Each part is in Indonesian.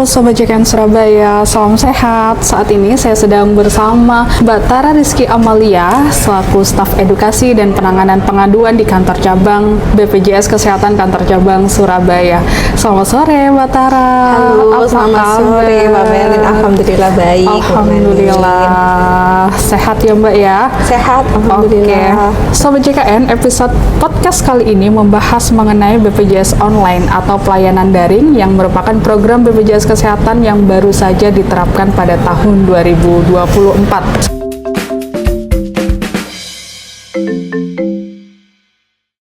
Halo Sobat JKN Surabaya, salam sehat. Saat ini saya sedang bersama Mbak Tara Rizky Amalia selaku staf edukasi dan penanganan pengaduan di kantor cabang BPJS Kesehatan kantor cabang Surabaya. Selamat sore Mbak Tara. Halo, selamat sore Mbak Melin. Alhamdulillah baik. Alhamdulillah. Sehat ya Mbak ya? Sehat, alhamdulillah. Oke. Sobat JKN, episode podcast kali ini membahas mengenai BPJS Online atau pelayanan daring yang merupakan program BPJS Kesehatan yang baru saja diterapkan pada tahun 2024.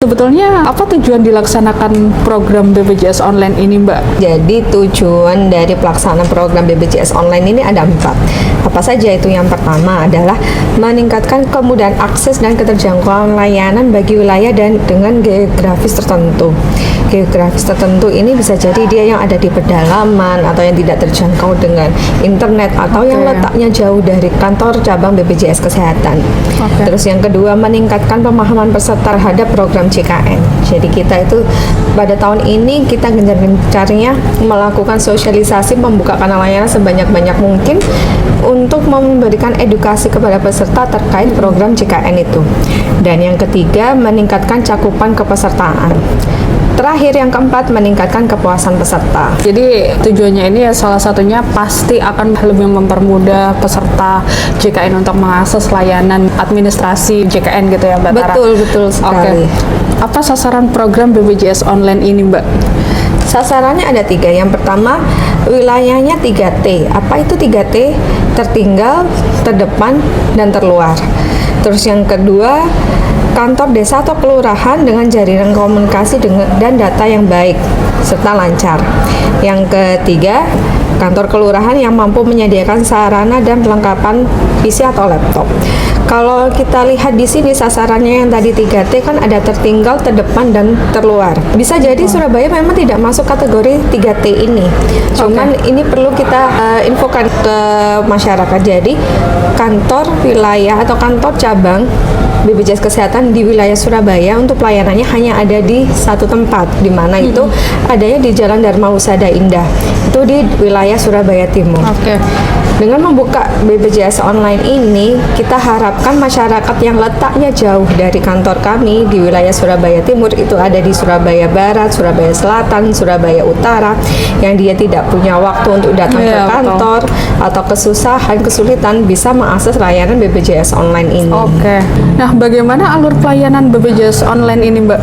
Sebetulnya apa tujuan dilaksanakan program BPJS Online ini, Mbak? Jadi tujuan dari pelaksanaan program BPJS Online ini ada 4. Apa saja itu? Yang pertama adalah meningkatkan kemudahan akses dan keterjangkauan layanan bagi wilayah dan dengan geografis tertentu. Geografis tertentu ini bisa jadi dia yang ada di pedalaman atau yang tidak terjangkau dengan internet atau yang letaknya jauh dari kantor cabang BPJS Kesehatan. Terus yang kedua, meningkatkan pemahaman peserta terhadap program JKN. Jadi kita itu pada tahun ini kita gencar-gencarnya melakukan sosialisasi, membuka kanal layanan sebanyak-banyak mungkin untuk memberikan edukasi kepada peserta terkait program JKN itu. Dan yang ketiga, meningkatkan cakupan kepesertaan. Terakhir yang keempat, meningkatkan kepuasan peserta. Jadi tujuannya ini ya salah satunya pasti akan lebih mempermudah peserta JKN untuk mengakses layanan administrasi JKN gitu ya Mbak Tara? Betul sekali. Apa sasaran program BPJS Online ini Mbak? Sasarannya ada 3. Yang pertama, wilayahnya 3T. Apa itu 3T? Tertinggal, terdepan, dan terluar. Terus yang kedua, kantor desa atau kelurahan dengan jaringan komunikasi dan data yang baik serta lancar. Yang ketiga, kantor kelurahan yang mampu menyediakan sarana dan perlengkapan PC atau laptop. Kalau kita lihat di sini sasarannya yang tadi 3T kan ada tertinggal, terdepan, dan terluar. Bisa jadi Surabaya memang tidak masuk kategori 3T ini. Cuman ini perlu kita infokan ke masyarakat. Jadi kantor wilayah atau kantor cabang BPJS Kesehatan di wilayah Surabaya untuk pelayanannya hanya ada di satu tempat, di mana itu adanya di Jalan Dharma Husada Indah. Itu di wilayah Surabaya Timur. Dengan membuka BPJS Online ini, kita harapkan masyarakat yang letaknya jauh dari kantor kami di wilayah Surabaya Timur, itu ada di Surabaya Barat, Surabaya Selatan, Surabaya Utara, yang dia tidak punya waktu untuk datang ke kantor atau kesulitan bisa mengakses layanan BPJS Online ini. Nah, bagaimana alur pelayanan BPJS Online ini, Mbak?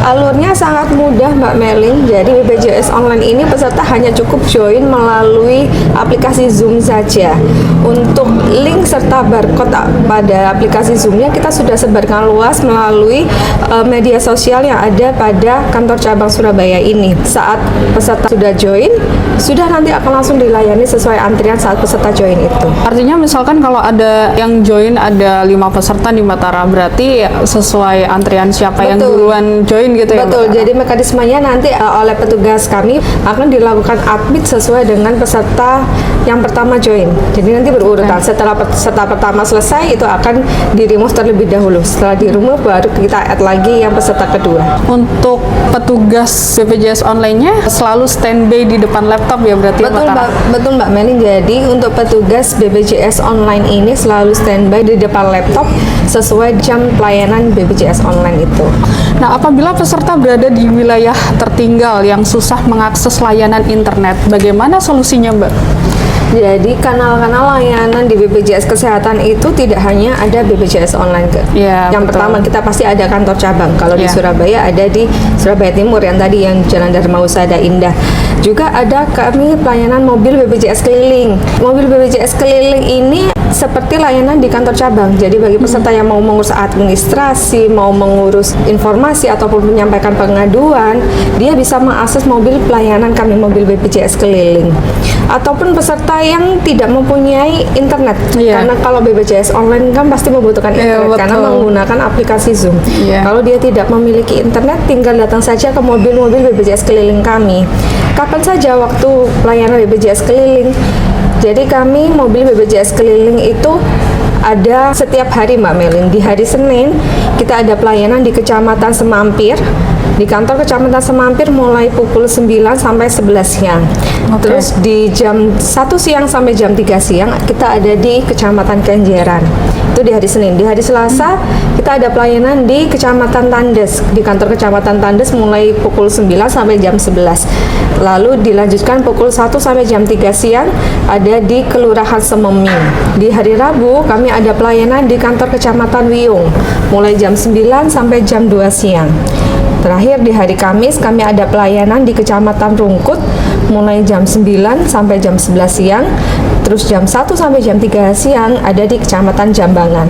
Alurnya sangat mudah, Mbak Melin. Jadi BPJS Online ini peserta hanya cukup join melalui aplikasi Zoom saja. Untuk link serta barcode pada aplikasi Zoom-nya kita sudah sebarkan luas melalui media sosial yang ada pada kantor cabang Surabaya ini. Saat peserta sudah join, sudah nanti akan langsung dilayani sesuai antrian saat peserta join itu. Artinya misalkan kalau ada yang join ada 5 peserta di Matara, berarti sesuai antrian siapa yang duluan join gitu ya? Betul, jadi mekanismenya nanti oleh petugas kami akan dilakukan admit sesuai dengan peserta yang pertama join. Jadi nanti berurutan. Setelah peserta pertama selesai, itu akan di-remove terlebih dahulu. Setelah di-remove, baru kita add lagi yang peserta kedua. Untuk petugas BPJS Online-nya selalu standby di depan laptop ya berarti? Betul Mbak Melin. Jadi untuk petugas BPJS Online ini selalu standby di depan laptop sesuai jam pelayanan BPJS Online itu. Nah, apabila peserta berada di wilayah tertinggal yang susah mengakses layanan internet, bagaimana solusinya, Mbak? Jadi kanal-kanal layanan di BPJS Kesehatan itu tidak hanya ada BPJS Online. Yang pertama kita pasti ada kantor cabang. Kalau di Surabaya ada di Surabaya Timur yang tadi yang Jalan Dharma Husada Indah. Juga ada kami pelayanan mobil BPJS keliling. Mobil BPJS keliling ini seperti layanan di kantor cabang. Jadi bagi peserta yang mau mengurus administrasi, mau mengurus informasi ataupun menyampaikan pengaduan, dia bisa mengakses mobil pelayanan kami, mobil BPJS keliling. Ataupun peserta yang tidak mempunyai internet, karena kalau BPJS Online kan pasti membutuhkan internet karena menggunakan aplikasi Zoom. Kalau dia tidak memiliki internet, tinggal datang saja ke mobil-mobil BPJS keliling kami. Kapan saja waktu pelayanan BPJS keliling. Jadi kami mobil BPJS keliling itu ada setiap hari Mbak Melin. Di hari Senin kita ada pelayanan di Kecamatan Semampir, Di kantor Kecamatan Semampir mulai pukul 9 sampai 11 siang. Oke. Terus di jam 1 siang sampai jam 3 siang kita ada di Kecamatan Kenjeran. Itu di hari Senin. Di hari Selasa kita ada pelayanan di Kecamatan Tandes. Di kantor Kecamatan Tandes mulai pukul 9 sampai jam 11. Lalu dilanjutkan pukul 1 sampai jam 3 siang ada di Kelurahan Sememi. Di hari Rabu kami ada pelayanan di kantor Kecamatan Wiyung mulai jam 9 sampai jam 2 siang. Terakhir di hari Kamis kami ada pelayanan di Kecamatan Rungkut mulai jam 9 sampai jam 11 siang. Terus jam 1 sampai jam 3 siang ada di Kecamatan Jambangan.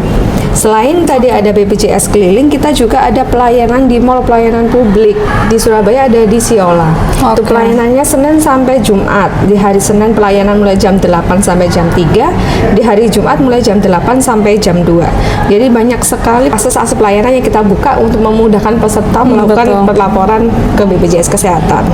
Selain tadi ada BPJS keliling, kita juga ada pelayanan di Mall Pelayanan Publik. Di Surabaya ada di Siola. Itu Oke. pelayanannya Senin sampai Jumat. Di hari Senin pelayanan mulai jam 8 sampai jam 3. Di hari Jumat mulai jam 8 sampai jam 2. Jadi banyak sekali akses-akses pelayanan yang kita buka untuk memudahkan peserta melakukan betul. pelaporan ke BPJS Kesehatan.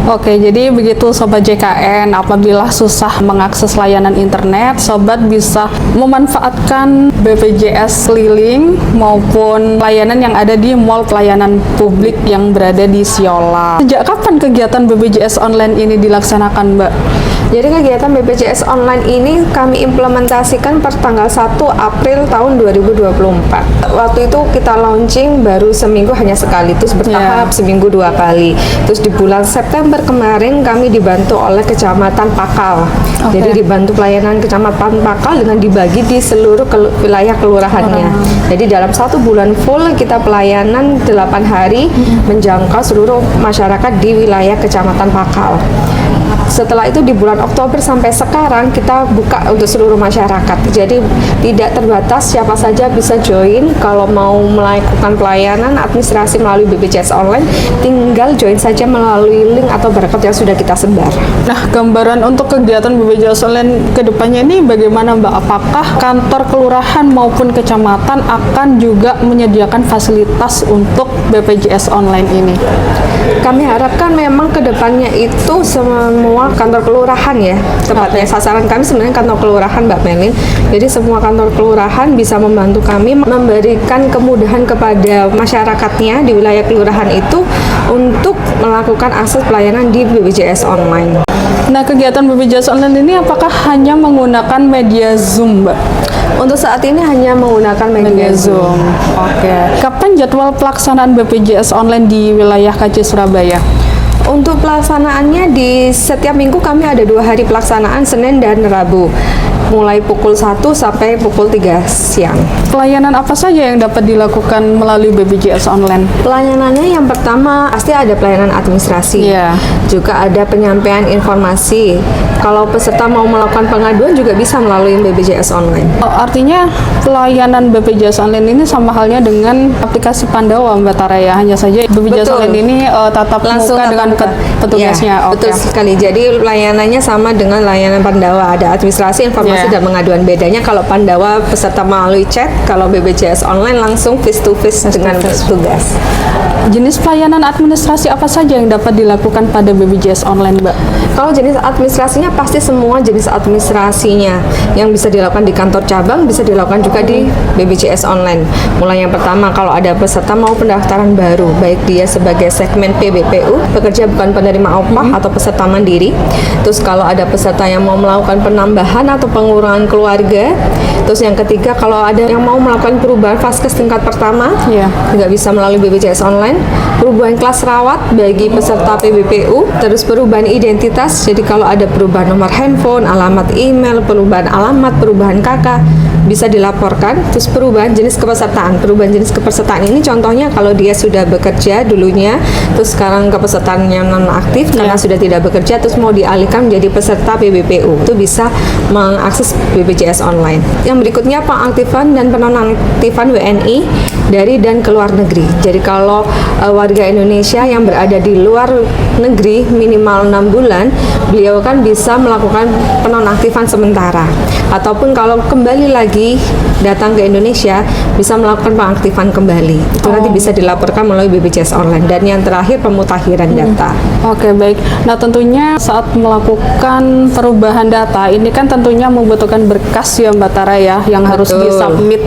Oke, jadi begitu Sobat JKN, apabila susah mengakses layanan internet, Sobat bisa memanfaatkan BPJS keliling maupun layanan yang ada di Mall Pelayanan Publik yang berada di Siola. Sejak kapan kegiatan BPJS online ini dilaksanakan, Mbak? Jadi kegiatan BPJS online ini kami implementasikan per tanggal 1 April tahun 2024. Waktu itu kita launching baru seminggu hanya sekali, terus bertahap seminggu 2 kali. Terus di bulan September kemarin kami dibantu oleh Kecamatan Pakal. Oke. Jadi dibantu pelayanan Kecamatan Pakal dengan dibagi di seluruh wilayah kelurahannya. Jadi dalam 1 bulan full kita pelayanan 8 hari menjangkau seluruh masyarakat di wilayah Kecamatan Pakal. Setelah itu di bulan Oktober sampai sekarang kita buka untuk seluruh masyarakat. Jadi tidak terbatas, siapa saja bisa join. Kalau mau melakukan pelayanan administrasi melalui BPJS online, tinggal join saja melalui link atau barcode yang sudah kita sebar. Nah, gambaran untuk kegiatan BPJS online ke depannya ini bagaimana, Mbak? Apakah kantor kelurahan maupun kecamatan akan juga menyediakan fasilitas untuk BPJS online ini? Kami harapkan memang ke depannya itu semua kantor kelurahan ya, tepatnya sasaran kami sebenarnya kantor kelurahan, Mbak Melin. Jadi semua kantor kelurahan bisa membantu kami memberikan kemudahan kepada masyarakatnya di wilayah kelurahan itu untuk melakukan akses pelayanan di BPJS online. Nah, kegiatan BPJS online ini apakah hanya menggunakan media Zoom, Mbak? Untuk saat ini hanya menggunakan media Zoom. Oke. Kapan jadwal pelaksanaan BPJS online di wilayah KC Surabaya? Untuk pelaksanaannya di setiap minggu kami ada 2 hari pelaksanaan, Senin dan Rabu, mulai pukul 1 sampai pukul 3 siang. Pelayanan apa saja yang dapat dilakukan melalui BPJS online? Pelayanannya yang pertama pasti ada pelayanan administrasi, Iya. juga ada penyampaian informasi. Kalau peserta mau melakukan pengaduan juga bisa melalui BPJS online. Artinya pelayanan BPJS online ini sama halnya dengan aplikasi Pandawa, Mbak Tara ya. Hanya saja BPJS Betul. online ini tatap Langsung muka dengan tatap muka. petugasnya. Ya, Oke. betul sekali. Jadi layanannya sama dengan layanan Pandawa, ada administrasi, informasi, Ya. dan pengaduan. Bedanya kalau Pandawa peserta melalui chat, kalau BPJS online langsung face to face dengan petugas. Jenis pelayanan administrasi apa saja yang dapat dilakukan pada BPJS online, Mbak? Kalau jenis administrasinya pasti semua jenis administrasinya yang bisa dilakukan di kantor cabang bisa dilakukan juga di BPJS online. Mulai yang pertama, kalau ada peserta mau pendaftaran baru, baik dia sebagai segmen PBPU, pekerja bukan penerima upah atau peserta mandiri. Terus kalau ada peserta yang mau melakukan penambahan atau pengurangan keluarga. Terus yang ketiga, kalau ada yang mau melakukan perubahan vaskes tingkat pertama, Iya. juga bisa melalui BPJS online. Perubahan kelas rawat bagi peserta PBPU, terus perubahan identitas. Jadi kalau ada perubahan nomor handphone, alamat email, perubahan alamat, perubahan KK, bisa dilaporkan. Terus perubahan jenis kepesertaan. Perubahan jenis kepesertaan ini contohnya kalau dia sudah bekerja dulunya, terus sekarang kepesertaannya nonaktif karena sudah tidak bekerja, terus mau dialihkan menjadi peserta PBPU, itu bisa mengakses BPJS online. Yang berikutnya pengaktifan dan penonaktifan WNI dari dan ke luar negeri. Jadi kalau warga Indonesia yang berada di luar negeri minimal 6 bulan, beliau kan bisa melakukan penonaktifan sementara. Ataupun kalau kembali lagi datang ke Indonesia, bisa melakukan pengaktifan kembali. Itu nanti bisa dilaporkan melalui BPJS online. Dan yang terakhir pemutakhiran data. Oke, baik. Nah, tentunya saat melakukan perubahan data, ini kan tentunya membutuhkan berkas ya, Mbak Tara ya, yang harus Betul. disubmit.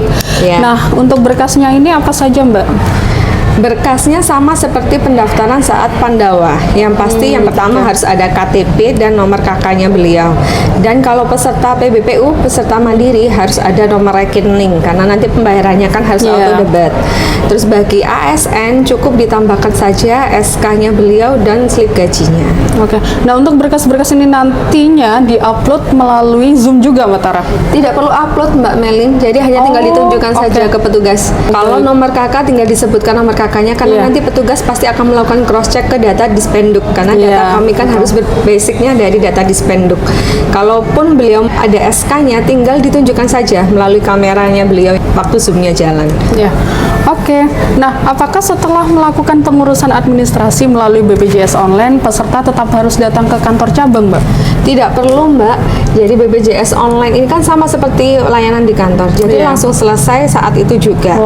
Ya. Nah, untuk berkasnya ini apa saja, Mbak? Berkasnya sama seperti pendaftaran saat Pandawa. Yang pasti yang pertama harus ada KTP dan nomor KK-nya beliau. Dan kalau peserta PBPU, peserta mandiri harus ada nomor rekening karena nanti pembayarannya kan harus auto debit. Terus bagi ASN cukup ditambahkan saja SK-nya beliau dan slip gajinya. Oke. Nah, untuk berkas-berkas ini nantinya diupload melalui Zoom juga, Mbak Tara? Tidak perlu upload Mbak Melin, jadi hanya tinggal ditunjukkan saja ke petugas. Kalau nomor KK tinggal disebutkan nomor KK-nya karena nanti petugas pasti akan melakukan cross check ke data Dispenduk karena data kami kan harus basicnya dari data Dispenduk. Kalaupun beliau ada SK-nya tinggal ditunjukkan saja melalui kameranya beliau waktu Zoom-nya jalan. Ya. Oke. Nah, apakah setelah melakukan pengurusan administrasi melalui BPJS online, peserta tetap harus datang ke kantor cabang, Mbak? Tidak perlu, Mbak. Jadi BPJS online ini kan sama seperti layanan di kantor. Jadi langsung selesai saat itu juga.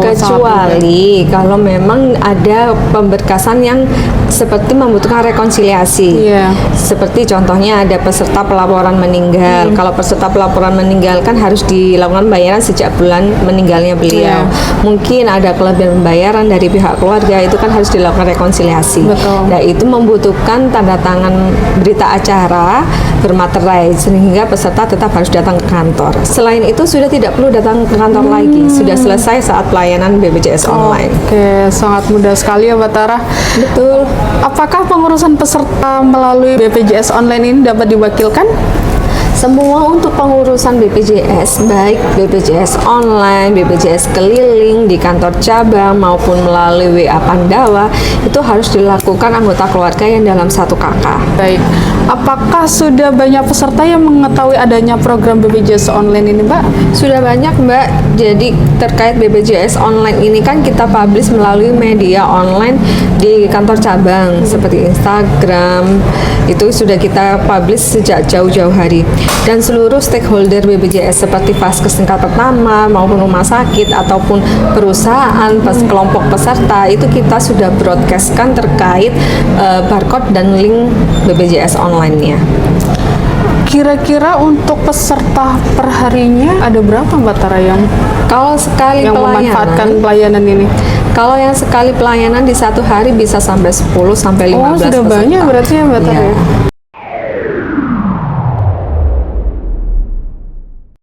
Kecuali kalau memang ada pemberkasan yang seperti membutuhkan rekonsiliasi. Seperti contohnya ada peserta pelaporan meninggal. Kalau peserta pelaporan meninggal kan harus dilakukan pembayaran sejak bulan meninggalnya beliau. Mungkin ada kelebihan pembayaran dari pihak keluarga, itu kan harus dilakukan rekonsiliasi. Nah, itu membutuhkan tanda tangan berita acara bermaterai sehingga peserta tetap harus datang ke kantor. Selain itu sudah tidak perlu datang ke kantor lagi. Sudah selesai saat pelayanan BPJS online. Oke, sangat mudah sekali ya, Mbak Tara. Betul. Apakah pengurusan peserta melalui BPJS online ini dapat diwakilkan? Semua untuk pengurusan BPJS, baik BPJS online, BPJS keliling di kantor cabang maupun melalui WA Pandawa, itu harus dilakukan anggota keluarga yang dalam satu kakak. Baik. Apakah sudah banyak peserta yang mengetahui adanya program BPJS online ini, Mbak? Sudah banyak, Mbak. Jadi terkait BPJS online ini kan kita publish melalui media online di kantor cabang seperti Instagram. Itu sudah kita publish sejak jauh-jauh hari. Dan seluruh stakeholder BPJS seperti Vaskes tingkat pertama maupun rumah sakit ataupun perusahaan, kelompok peserta itu kita sudah broadcastkan terkait barcode dan link BPJS online-nya. Kira-kira untuk peserta perharinya ada berapa, Mbak Tara yang sekali memanfaatkan pelayanan ini? Kalau yang sekali pelayanan di satu hari bisa sampai 10 sampai 15 sudah peserta. banyak berarti ya, Mbak Tara.